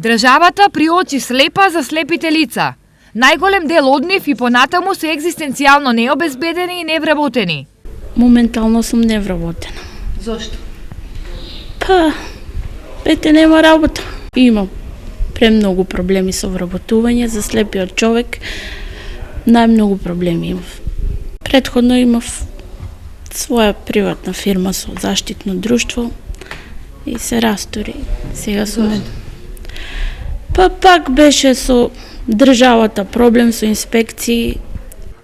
Државата приочи слепа за слепите лица. Најголем дел од нив и понатаму се екзистенцијално необезбедени и невработени. Моментално сум невработена. Зошто? Па, нема работа. Имам премногу проблеми со вработување за слепиот човек. Најмногу проблеми имав. Претходно имав своја приватна фирма со заштитно друштво и се растори. Сега сум... Па пак беше со државата проблем, со инспекции.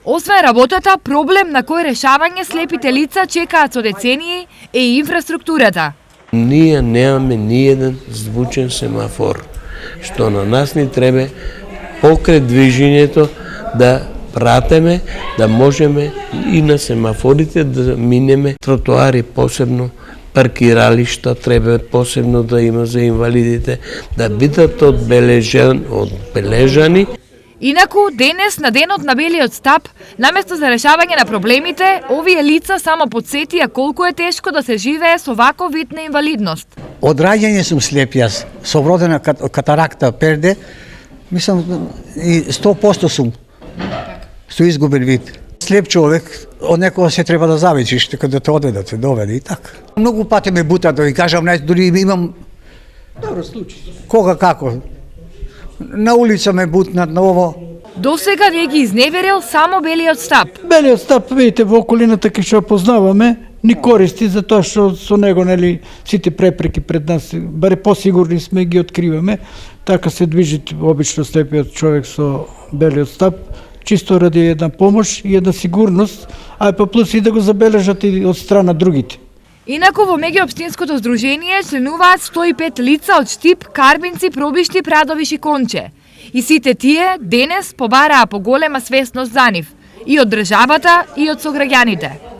Освен работата, проблем на кој решавање слепите лица чекаат со децении е и инфраструктурата. Ние немаме ниеден звучен семафор, што на нас ни треба покрај движењето да пратеме, да можеме и на семафорите да минеме тротоари, посебно паркиралишта треба посебно да има за инвалидите, да бидат одбележани. Инаку, денес на денот на белиот стап, наместо за решавање на проблемите, овие лица само подсетија колку е тешко да се живее со ваков вид на инвалидност. Од раѓање сум слеп јас, со вродена катаракта перде, мислам и 100% сум со изгубен вид. Слеп човек, од некога се треба да завичиш, така да те одведат, се доведе и така. Многу пати ме бутат, да ви кажам, дури имам... Добро случај. Кога како? На улица ме бутнат на ово. До сега не ги изневерил само белиот стап. Белиот стап, видите, во околината ке што познаваме, ни користи за тоа што со него, нели, сите препреки пред нас, баре посигурни сме ги откриваме. Така се движи обично слепиот човек со белиот стап, чисто ради една помош и една сигурност, а па плюс и да го забележат и од страна другите. Инаку во меѓуопштинското здружение членуваат 105 лица од Штип, Карбинци, Пробишти, Прадовиш и Конче. И сите тие денес побараа поголема свесност за нив, и од државата, и од сограѓаните.